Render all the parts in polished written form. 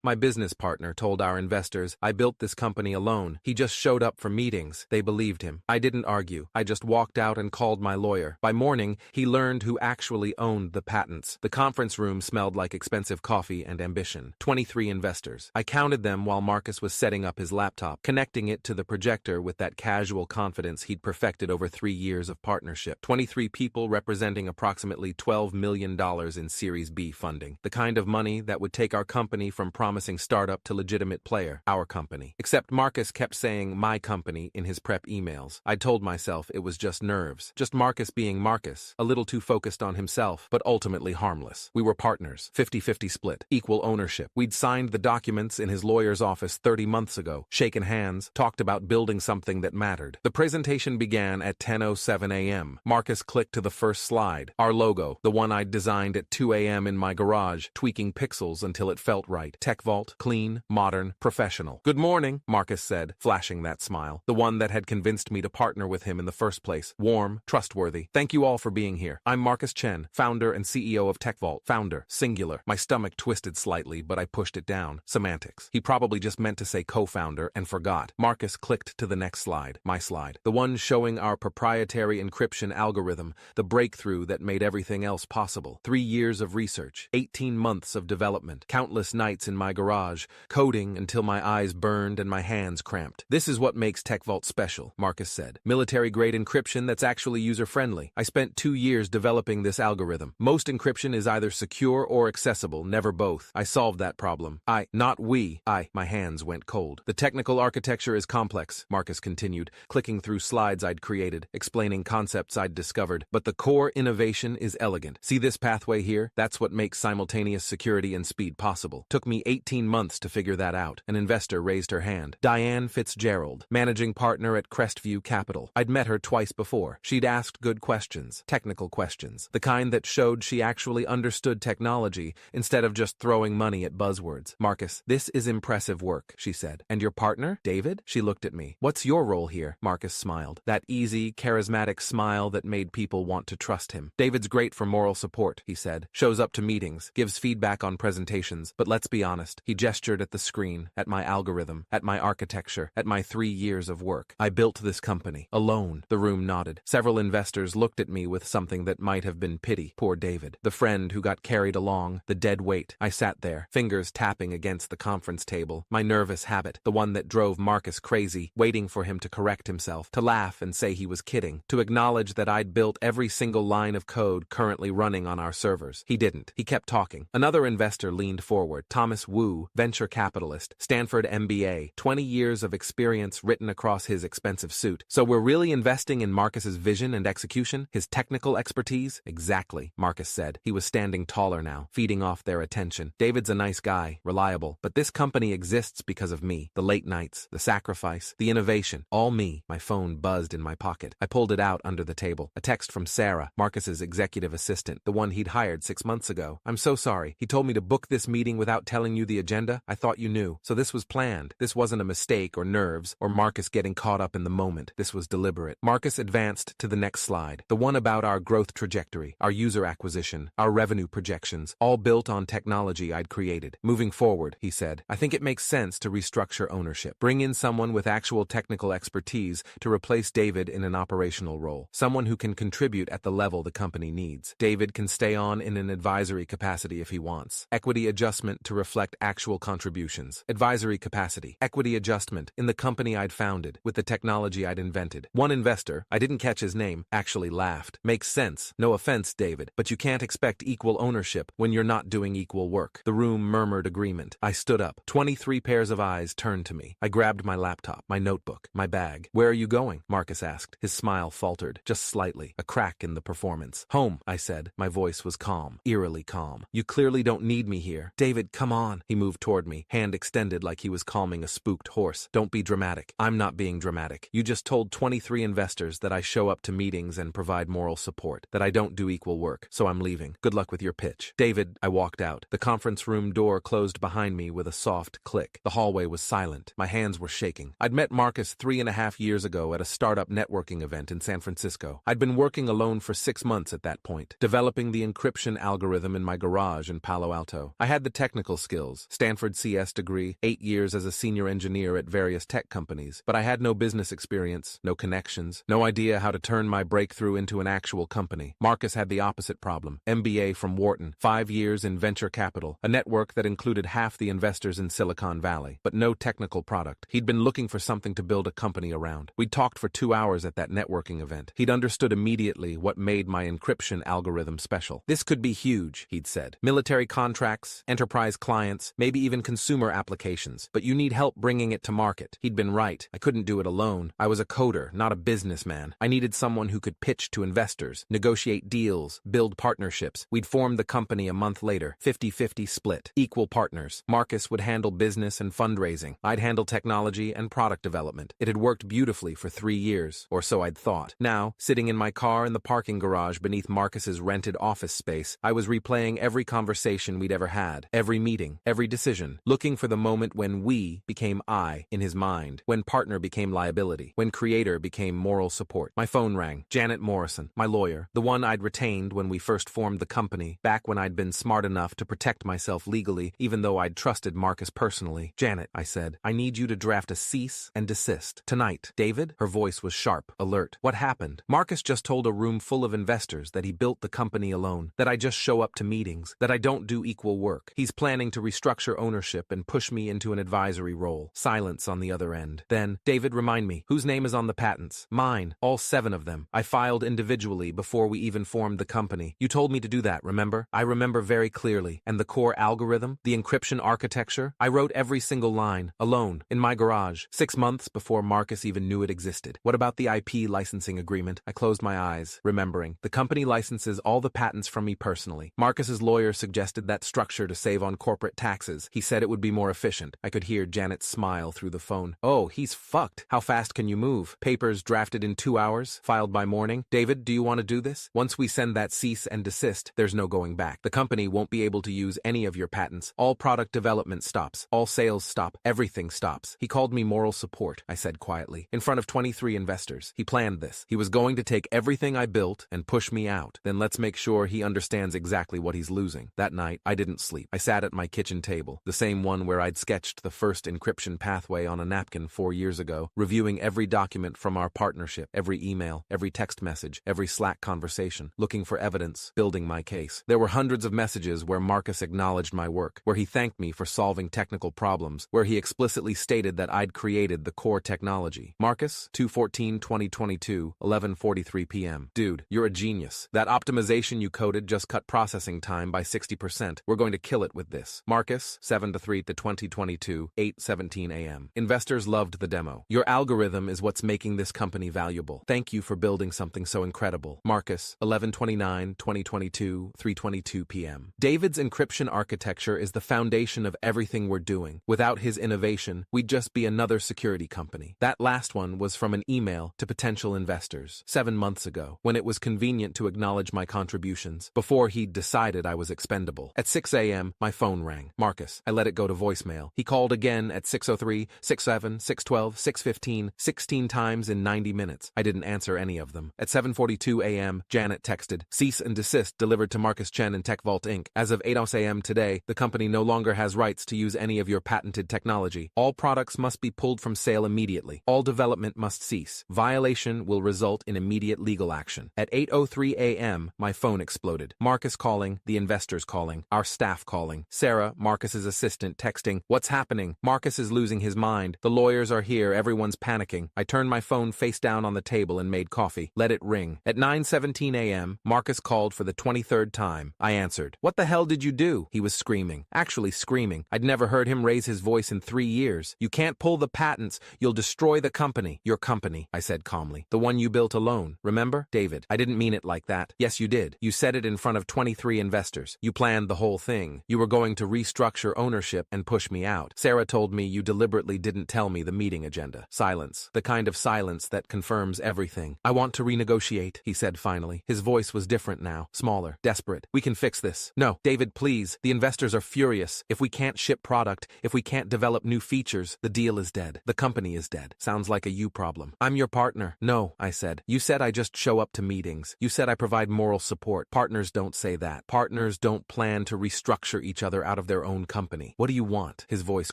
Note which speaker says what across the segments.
Speaker 1: My business partner told our investors I built this company alone. He just showed up for meetings. They believed him. I didn't argue. I just walked out and called my lawyer. By morning, he learned who actually owned the patents. The conference room smelled like expensive coffee and ambition. 23 investors. I counted them while Marcus was setting up his laptop, connecting it to the projector with that casual confidence he'd perfected over 3 years of partnership. 23 people representing approximately $12 million in Series B funding. The kind of money that would take our company from promising startup to legitimate player. Our company. Except Marcus kept saying my company in his prep emails. I told myself it was just nerves. Just Marcus being Marcus. A little too focused on himself, but ultimately harmless. We were partners. 50-50 split. Equal ownership. We'd signed the documents in his lawyer's office 30 months ago. Shaken hands. Talked about building something that mattered. The presentation began at 10:07 a.m. Marcus clicked to the first slide. Our logo. The one I'd designed at 2 a.m. in my garage, tweaking pixels until it felt right. TechVault. Clean. Modern. Professional. Good morning, Marcus said, flashing that smile. The one that had convinced me to partner with him in the first place. Warm. Trustworthy. Thank you all for being here. I'm Marcus Chen, founder and CEO of TechVault. Founder. Singular. My stomach twisted slightly, but I pushed it down. Semantics. He probably just meant to say co-founder and forgot. Marcus clicked to the next slide. My slide. The one showing our proprietary encryption algorithm, the breakthrough that made everything else possible. 3 years of research. 18 months of development. Countless nights in my garage, coding until my eyes burned and my hands cramped. This is what makes TechVault special, Marcus said. Military-grade encryption that's actually user-friendly. I spent 2 years developing this algorithm. Most encryption is either secure or accessible, never both. I solved that problem. Not we. My hands went cold. The technical architecture is complex, Marcus continued, clicking through slides I'd created, explaining concepts I'd discovered. But the core innovation is elegant. See this pathway here? That's what makes simultaneous security and speed possible. Took me 18 months to figure that out. An investor raised her hand. Diane Fitzgerald, managing partner at Crestview Capital. I'd met her twice before. She'd asked good questions, technical questions, the kind that showed she actually understood technology instead of just throwing money at buzzwords. Marcus, this is impressive work, she said. And your partner, David? She looked at me. What's your role here? Marcus smiled. That easy, charismatic smile that made people want to trust him. David's great for moral support, he said. Shows up to meetings, gives feedback on presentations, but let's be honest. He gestured at the screen, at my algorithm, at my architecture, at my 3 years of work. I built this company. Alone. The room nodded. Several investors looked at me with something that might have been pity. Poor David. The friend who got carried along. The dead weight. I sat there, fingers tapping against the conference table. My nervous habit. The one that drove Marcus crazy, waiting for him to correct himself, to laugh and say he was kidding, to acknowledge that I'd built every single line of code currently running on our servers. He didn't. He kept talking. Another investor leaned forward. Thomas Wu, venture capitalist, Stanford MBA, 20 years of experience written across his expensive suit. So we're really investing in Marcus's vision and execution? His technical expertise? Exactly, Marcus said. He was standing taller now, feeding off their attention. David's a nice guy, reliable, but this company exists because of me. The late nights, the sacrifice, the innovation, all me. My phone buzzed in my pocket. I pulled it out under the table. A text from Sarah, Marcus's executive assistant, the one he'd hired 6 months ago. I'm so sorry. He told me to book this meeting without telling you the agenda. I thought you knew. So this was planned. This wasn't a mistake or nerves or Marcus getting caught up in the moment. This was deliberate. Marcus advanced to the next slide. The one about our growth trajectory, our user acquisition, our revenue projections, all built on technology I'd created. Moving forward, he said, I think it makes sense to restructure ownership. Bring in someone with actual technical expertise to replace David in an operational role. Someone who can contribute at the level the company needs. David can stay on in an advisory capacity if he wants. Equity adjustment to reflect actual contributions. Advisory capacity. Equity adjustment in the company I'd founded with the technology I'd invented. One investor, I didn't catch his name, actually laughed. Makes sense. No offense, David, but you can't expect equal ownership when you're not doing equal work. The room murmured agreement. I stood up. 23 pairs of eyes turned to me. I grabbed my laptop, my notebook, my bag. Where are you going? Marcus asked. His smile faltered, just slightly, a crack in the performance. Home, I said. My voice was calm, eerily calm. You clearly don't need me here. David, come on. He moved toward me, hand extended like he was calming a spooked horse. Don't be dramatic. I'm not being dramatic. You just told 23 investors that I show up to meetings and provide moral support, that I don't do equal work, so I'm leaving. Good luck with your pitch. David, I walked out. The conference room door closed behind me with a soft click. The hallway was silent. My hands were shaking. I'd met Marcus 3.5 years ago at a startup networking event in San Francisco. I'd been working alone for 6 months at that point, developing the encryption algorithm in my garage in Palo Alto. I had the technical skills, skills. Stanford CS degree, 8 years as a senior engineer at various tech companies. But I had no business experience, no connections, no idea how to turn my breakthrough into an actual company. Marcus had the opposite problem. MBA from Wharton, 5 years in venture capital, a network that included half the investors in Silicon Valley, but no technical product. He'd been looking for something to build a company around. We'd talked for 2 hours at that networking event. He'd understood immediately what made my encryption algorithm special. This could be huge, he'd said. Military contracts, enterprise clients, maybe even consumer applications. But you need help bringing it to market. He'd been right. I couldn't do it alone. I was a coder, not a businessman. I needed someone who could pitch to investors, negotiate deals, build partnerships. We'd formed the company a month later, 50-50 split, equal partners. Marcus would handle business and fundraising. I'd handle technology and product development. It had worked beautifully for 3 years, or so I'd thought. Now, sitting in my car in the parking garage beneath Marcus's rented office space, I was replaying every conversation we'd ever had, every meeting, every decision, looking for the moment when we became I in his mind, when partner became liability, when creator became moral support. My phone rang. Janet Morrison, my lawyer, the one I'd retained when we first formed the company, back when I'd been smart enough to protect myself legally, even though I'd trusted Marcus personally. Janet, I said, I need you to draft a cease and desist. Tonight. David? Her voice was sharp, alert. What happened? Marcus just told a room full of investors that he built the company alone, that I just show up to meetings, that I don't do equal work. He's planning to restructure ownership and push me into an advisory role. Silence on the other end. Then, David, remind me, whose name is on the patents? Mine. All 7 of them. I filed individually before we even formed the company. You told me to do that, remember? I remember very clearly. And the core algorithm, the encryption architecture, I wrote every single line, alone, in my garage, 6 months before Marcus even knew it existed. What about the IP licensing agreement? I closed my eyes, remembering. The company licenses all the patents from me personally. Marcus's lawyer suggested that structure to save on corporate taxes. He said it would be more efficient. I could hear Janet smile through the phone. Oh, he's fucked. How fast can you move? Papers drafted in 2 hours, filed by morning. David, do you want to do this? Once we send that cease and desist, there's no going back. The company won't be able to use any of your patents. All product development stops. All sales stop. Everything stops. He called me moral support, I said quietly, in front of 23 investors. He planned this. He was going to take everything I built and push me out. Then let's make sure he understands exactly what he's losing. That night, I didn't sleep. I sat at my kitchen table, the same one where I'd sketched the first encryption pathway on a napkin 4 years ago, reviewing every document from our partnership, every email, every text message, every Slack conversation, looking for evidence, building my case. There were hundreds of messages where Marcus acknowledged my work, where he thanked me for solving technical problems, where he explicitly stated that I'd created the core technology. Marcus, 2/14/2022, 11:43 p.m. Dude, you're a genius. That optimization you coded just cut processing time by 60%. We're going to kill it with this. Marcus, 7/3/2022, 8:17 a.m. Investors loved the demo. Your algorithm is what's making this company valuable. Thank you for building something so incredible. Marcus, 11/29/2022, 3:22 p.m. David's encryption architecture is the foundation of everything we're doing. Without his innovation, we'd just be another security company. That last one was from an email to potential investors 7 months ago, when it was convenient to acknowledge my contributions, before he'd decided I was expendable. At 6 a.m., my phone rang. Marcus. I let it go to voicemail. He called again at 6:03, 6:07, 6:12, 6:15, 16 times in 90 minutes. I didn't answer any of them. At 7:42 a.m., Janet texted, cease and desist delivered to Marcus Chen and TechVault Inc. As of 8 a.m. today, the company no longer has rights to use any of your patented technology. All products must be pulled from sale immediately. All development must cease. Violation will result in immediate legal action. At 8:03 a.m., my phone exploded. Marcus calling, the investors calling, our staff calling. Sarah, Marcus's assistant, texting, what's happening? Marcus is losing his mind. The lawyers are here. Everyone's panicking. I turned my phone face down on the table and made coffee. Let it ring. At 9:17 a.m., Marcus called for the 23rd time. I answered. What the hell did you do? He was screaming. Actually screaming. I'd never heard him raise his voice in 3 years. You can't pull the patents. You'll destroy the company. Your company, I said calmly. The one you built alone. Remember? David. I didn't mean it like that. Yes, you did. You said it in front of 23 investors. You planned the whole thing. You were going to restructure ownership and push me out. Sarah told me you deliberately didn't tell me the meeting agenda. Silence. The kind of silence that confirms everything. I want to renegotiate, he said finally. His voice was different now, smaller, desperate. We can fix this. No, David, please. The investors are furious. If we can't ship product, if we can't develop new features, the deal is dead. The company is dead. Sounds like a you problem. I'm your partner. No, I said. You said I just show up to meetings. You said I provide moral support. Partners don't say that. Partners don't plan to restructure each other out of their your own company. What do you want? His voice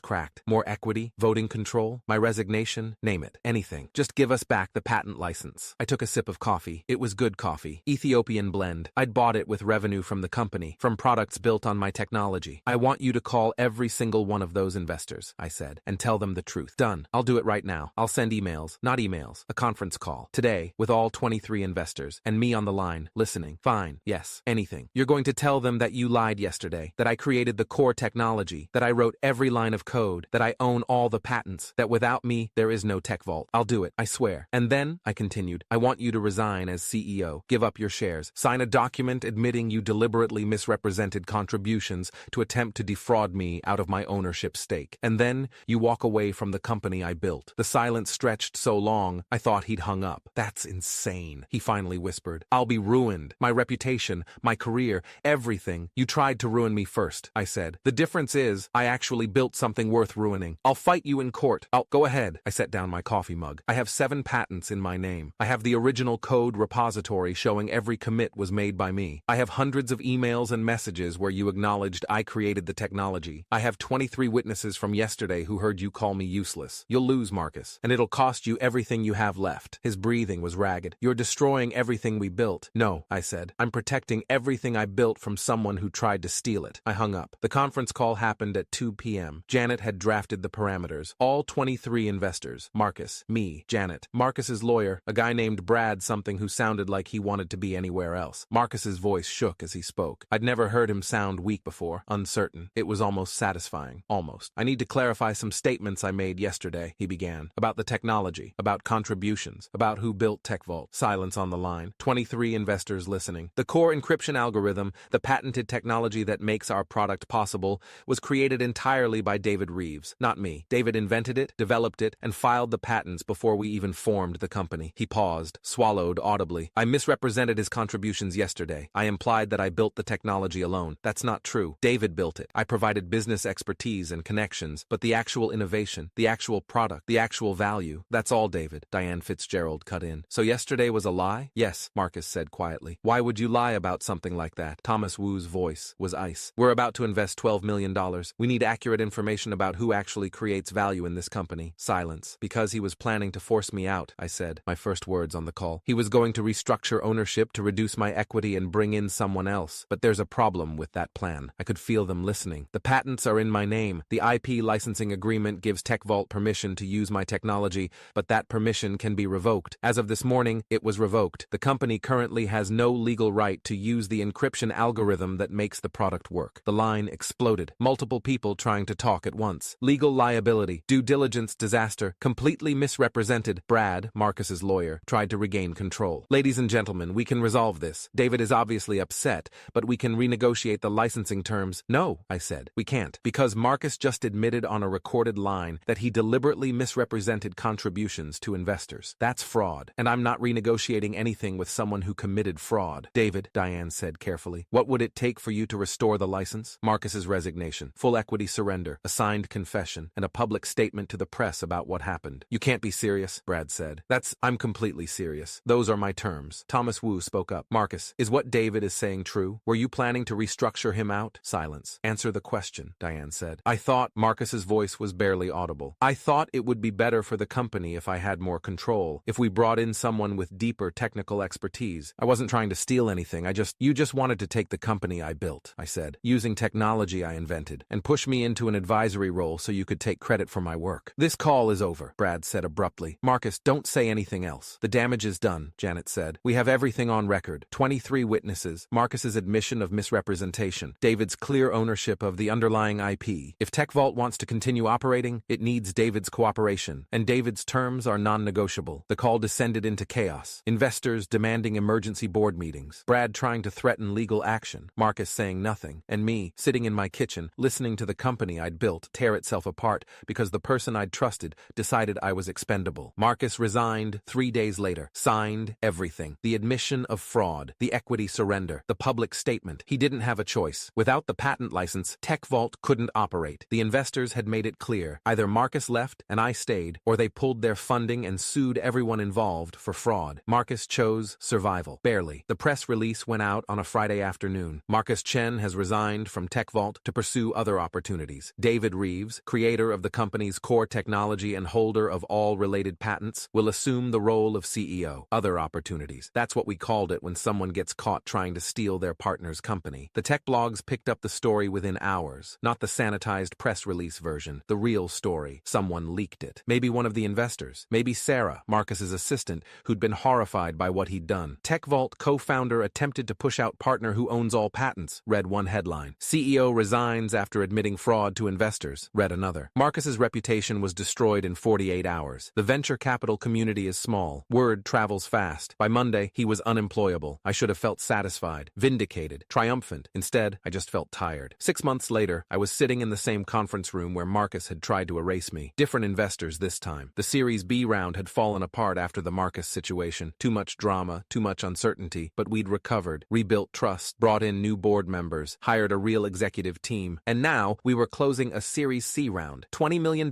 Speaker 1: cracked. More equity? Voting control? My resignation? Name it. Anything. Just give us back the patent license. I took a sip of coffee. It was good coffee. Ethiopian blend. I'd bought it with revenue from the company, from products built on my technology. I want you to call every single one of those investors, I said, and tell them the truth. Done. I'll do it right now. I'll send emails. Not emails. A conference call. Today, with all 23 investors, and me on the line, listening. Fine. Yes. Anything. You're going to tell them that you lied yesterday, that I created the core technology, that I wrote every line of code, that I own all the patents, that without me, there is no Tech Vault. I'll do it. I swear. And then, I continued, I want you to resign as CEO, give up your shares, sign a document admitting you deliberately misrepresented contributions to attempt to defraud me out of my ownership stake. And then, you walk away from the company I built. The silence stretched so long, I thought he'd hung up. That's insane, he finally whispered. I'll be ruined. My reputation, my career, everything. You tried to ruin me first, I said. The difference is, I actually built something worth ruining. I'll fight you in court. Go ahead. I set down my coffee mug. I have 7 patents in my name. I have the original code repository showing every commit was made by me. I have hundreds of emails and messages where you acknowledged I created the technology. I have 23 witnesses from yesterday who heard you call me useless. You'll lose, Marcus, and it'll cost you everything you have left. His breathing was ragged. You're destroying everything we built. No, I said. I'm protecting everything I built from someone who tried to steal it. I hung up. The conference call happened at 2 p.m. Janet had drafted the parameters. All 23 investors. Marcus, me, Janet. Marcus's lawyer, a guy named Brad something who sounded like he wanted to be anywhere else. Marcus's voice shook as he spoke. I'd never heard him sound weak before, uncertain. It was almost satisfying. Almost. I need to clarify some statements I made yesterday, he began. About the technology, about contributions, about who built Tech Vault. Silence on the line. 23 investors listening. The core encryption algorithm, the patented technology that makes our product possible, was created entirely by David Reeves, not me. David invented it, developed it, and filed the patents before we even formed the company. He paused, swallowed audibly. I misrepresented his contributions yesterday. I implied that I built the technology alone. That's not true. David built it. I provided business expertise and connections, but the actual innovation, the actual product, the actual value, that's all David. Diane Fitzgerald cut in. So yesterday was a lie? Yes, Marcus said quietly. Why would you lie about something like that? Thomas Wu's voice was ice. We're about to invest $12 million. We need accurate information about who actually creates value in this company. Silence. Because he was planning to force me out, I said, my first words on the call. He was going to restructure ownership to reduce my equity and bring in someone else. But there's a problem with that plan. I could feel them listening. The patents are in my name. The IP licensing agreement gives Tech Vault permission to use my technology, but that permission can be revoked. As of this morning, it was revoked. The company currently has no legal right to use the encryption algorithm that makes the product work. The line exploded. Multiple people trying to talk at once. Legal liability, due diligence disaster, completely misrepresented. Brad, Marcus's lawyer, tried to regain control. Ladies and gentlemen, we can resolve this. David is obviously upset, but we can renegotiate the licensing terms. No, I said. We can't. Because Marcus just admitted on a recorded line that he deliberately misrepresented contributions to investors. That's fraud, and I'm not renegotiating anything with someone who committed fraud. David, Diane said carefully, what would it take for you to restore the license? Marcus's resignation, full equity surrender, a signed confession, and a public statement to the press about what happened. You can't be serious, Brad said. I'm completely serious. Those are my terms. Thomas Wu spoke up. Marcus, is what David is saying true? Were you planning to restructure him out? Silence. Answer the question, Diane said. I thought, Marcus's voice was barely audible. I thought it would be better for the company if I had more control, if we brought in someone with deeper technical expertise. I wasn't trying to steal anything. You just wanted to take the company I built, I said, using technology I invented, and push me into an advisory role so you could take credit for my work. This call is over, Brad said abruptly. Marcus, don't say anything else. The damage is done, Janet said. We have everything on record. 23 witnesses, Marcus's admission of misrepresentation, David's clear ownership of the underlying IP. If Tech Vault wants to continue operating, it needs David's cooperation, and David's terms are non-negotiable. The call descended into chaos. Investors demanding emergency board meetings, Brad trying to threaten legal action, Marcus saying nothing, and me, sitting in my kitchen, listening to the company I'd built tear itself apart because the person I'd trusted decided I was expendable. Marcus resigned 3 days later, signed everything. The admission of fraud, the equity surrender, the public statement. He didn't have a choice. Without the patent license, Tech Vault couldn't operate. The investors had made it clear. Either Marcus left and I stayed, or they pulled their funding and sued everyone involved for fraud. Marcus chose survival. Barely. The press release went out on a Friday afternoon. Marcus Chen has resigned from Tech Vault. to pursue other opportunities. David Reeves, creator of the company's core technology and holder of all related patents, will assume the role of CEO. Other opportunities. That's what we called it when someone gets caught trying to steal their partner's company. The tech blogs picked up the story within hours, not the sanitized press release version, the real story. Someone leaked it. Maybe one of the investors. Maybe Sarah, Marcus's assistant, who'd been horrified by what he'd done. TechVault co-founder attempted to push out partner who owns all patents, read one headline. CEO resigns after admitting fraud to investors, read another. Marcus's reputation was destroyed in 48 hours. The venture capital community is small. Word travels fast. By Monday, he was unemployable. I should have felt satisfied, vindicated, triumphant. Instead, I just felt tired. 6 months later, I was sitting in the same conference room where Marcus had tried to erase me. Different investors this time. The Series B round had fallen apart after the Marcus situation. Too much drama, too much uncertainty, but we'd recovered, rebuilt trust, brought in new board members, hired a real executive team, and now we were closing a Series C round, $20 million,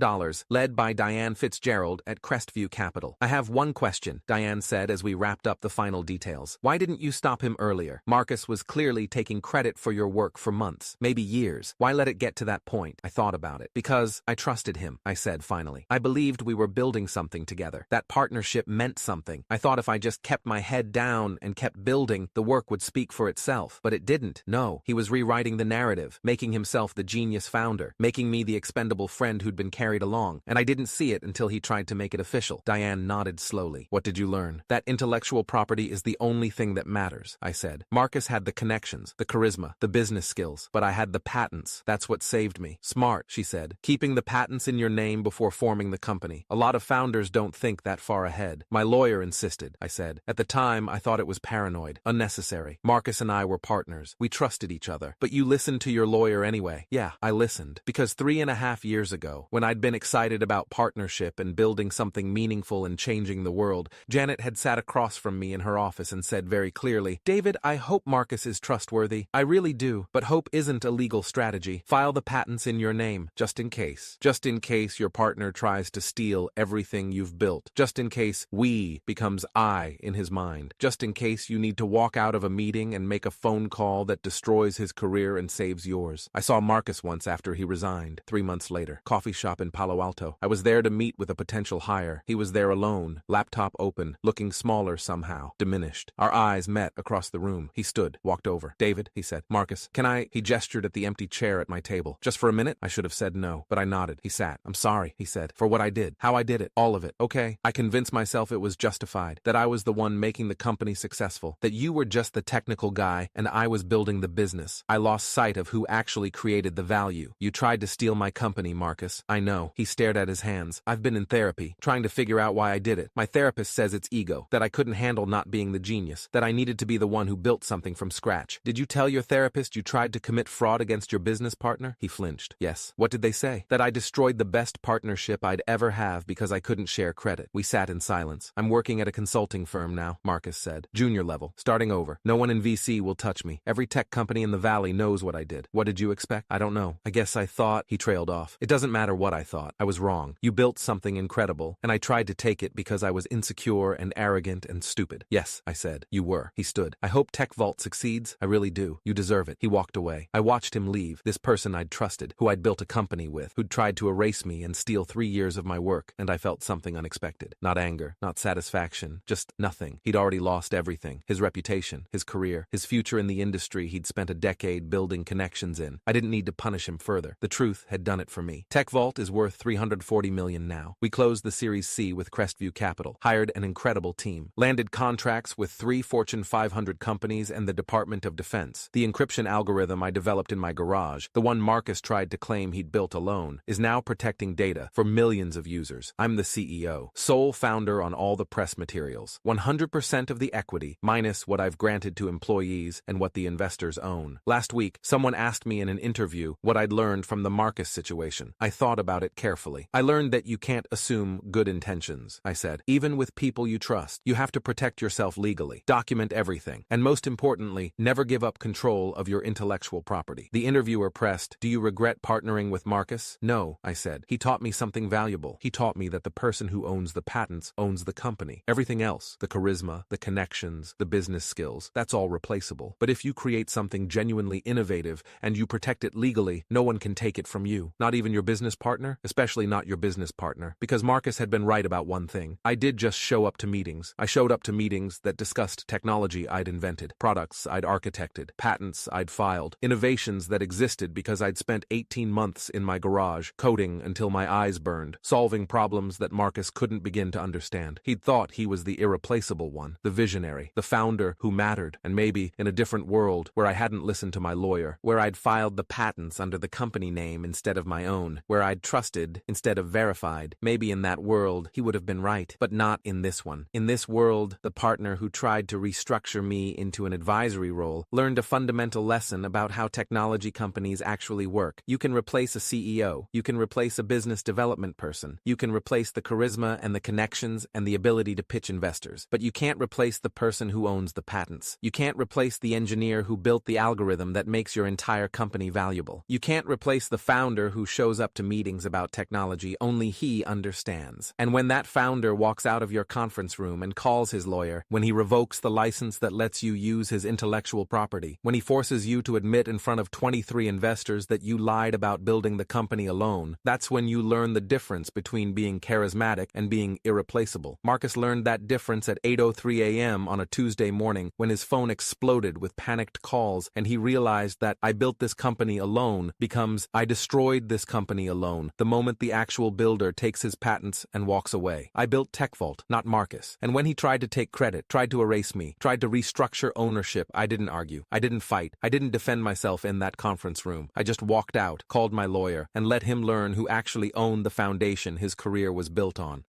Speaker 1: led by Diane Fitzgerald at Crestview Capital. I have one question, Diane said as we wrapped up the final details. Why didn't you stop him earlier? Marcus was clearly taking credit for your work for months, maybe years. Why let it get to that point? I thought about it. Because I trusted him, I said finally. I believed we were building something together. That partnership meant something. I thought if I just kept my head down and kept building, the work would speak for itself. But it didn't. No, he was rewriting the narrative, making himself the genius founder, making me the expendable friend who'd been carried along, and I didn't see it until he tried to make it official. Diane nodded slowly. What did you learn? That intellectual property is the only thing that matters, I said. Marcus had the connections, the charisma, the business skills, but I had the patents. That's what saved me. Smart, she said. Keeping the patents in your name before forming the company. A lot of founders don't think that far ahead. My lawyer insisted, I said. At the time, I thought it was paranoid, unnecessary. Marcus and I were partners. We trusted each other. But you listened to your lawyer anyway. Yeah, I listened. Because 3.5 years ago, when I'd been excited about partnership and building something meaningful and changing the world, Janet had sat across from me in her office and said very clearly, David, I hope Marcus is trustworthy. I really do. But hope isn't a legal strategy. File the patents in your name, just in case. Just in case your partner tries to steal everything you've built. Just in case we becomes I in his mind. Just in case you need to walk out of a meeting and make a phone call that destroys his career and saves yours. I saw Marcus once after he resigned, 3 months later. Coffee shop in Palo Alto. I was there to meet with a potential hire. He was there alone, laptop open, looking smaller somehow, diminished. Our eyes met across the room. He stood, walked over. David, he said. Marcus, can I? He gestured at the empty chair at my table. Just for a minute? I should have said no, but I nodded. He sat. I'm sorry, he said, for what I did. How I did it. All of it. Okay. I convinced myself it was justified. That I was the one making the company successful. That you were just the technical guy and I was building the business. I lost sight of who actually created the value. You tried to steal my company, Marcus. I know. He stared at his hands. I've been in therapy, trying to figure out why I did it. My therapist says it's ego. That I couldn't handle not being the genius. That I needed to be the one who built something from scratch. Did you tell your therapist you tried to commit fraud against your business partner? He flinched. Yes. What did they say? That I destroyed the best partnership I'd ever have because I couldn't share credit. We sat in silence. I'm working at a consulting firm now, Marcus said. Junior level. Starting over. No one in VC will touch me. Every tech company in the valley knows what I did. What did you expect? I don't know. I guess I thought. He trailed off. It doesn't matter what I thought. I was wrong. You built something incredible, and I tried to take it because I was insecure and arrogant and stupid. Yes, I said. You were. He stood. I hope TechVault succeeds. I really do. You deserve it. He walked away. I watched him leave. This person I'd trusted, who I'd built a company with, who'd tried to erase me and steal 3 years of my work, and I felt something unexpected. Not anger, not satisfaction, just nothing. He'd already lost everything. His reputation, his career, his future in the industry he'd spent a decade building connections in. I didn't need to punish him further. The truth had done it for me. TechVault is worth $340 million now. We closed the Series C with Crestview Capital, hired an incredible team, landed contracts with 3 Fortune 500 companies and the Department of Defense. The encryption algorithm I developed in my garage, the one Marcus tried to claim he'd built alone, is now protecting data for millions of users. I'm the CEO, sole founder on all the press materials, 100% of the equity, minus what I've granted to employees and what the investors own. Last week, someone asked me in an interview what I'd learned from the Marcus situation. I thought about it carefully. I learned that you can't assume good intentions, I said. Even with people you trust, you have to protect yourself legally, document everything, and most importantly, never give up control of your intellectual property. The interviewer pressed, do you regret partnering with Marcus? No, I said. He taught me something valuable. He taught me that the person who owns the patents owns the company. Everything else, the charisma, the connections, the business skills, that's all replaceable. But if you create something genuinely innovative and and you protect it legally, no one can take it from you. Not even your business partner, especially not your business partner. Because Marcus had been right about one thing. I did just show up to meetings. I showed up to meetings that discussed technology I'd invented, products I'd architected, patents I'd filed, innovations that existed because I'd spent 18 months in my garage, coding until my eyes burned, solving problems that Marcus couldn't begin to understand. He'd thought he was the irreplaceable one, the visionary, the founder who mattered, and maybe in a different world where I hadn't listened to my lawyer, where I'd filed the patents under the company name instead of my own, where I'd trusted instead of verified, maybe in that world he would have been right, but not in this one. In this world, the partner who tried to restructure me into an advisory role learned a fundamental lesson about how technology companies actually work. You can replace a CEO, you can replace a business development person, you can replace the charisma and the connections and the ability to pitch investors, but you can't replace the person who owns the patents. You can't replace the engineer who built the algorithm that makes your entire company valuable. You can't replace the founder who shows up to meetings about technology only he understands. And when that founder walks out of your conference room and calls his lawyer, when he revokes the license that lets you use his intellectual property, when he forces you to admit in front of 23 investors that you lied about building the company alone, that's when you learn the difference between being charismatic and being irreplaceable. Marcus learned that difference at 8:03 a.m. on a Tuesday morning when his phone exploded with panicked calls and he realized that I built this company alone becomes I destroyed this company alone the moment the actual builder takes his patents and walks away. I built TechVault, not Marcus. And when he tried to take credit, tried to erase me, tried to restructure ownership, I didn't argue. I didn't fight. I didn't defend myself in that conference room. I just walked out, called my lawyer, and let him learn who actually owned the foundation his career was built on.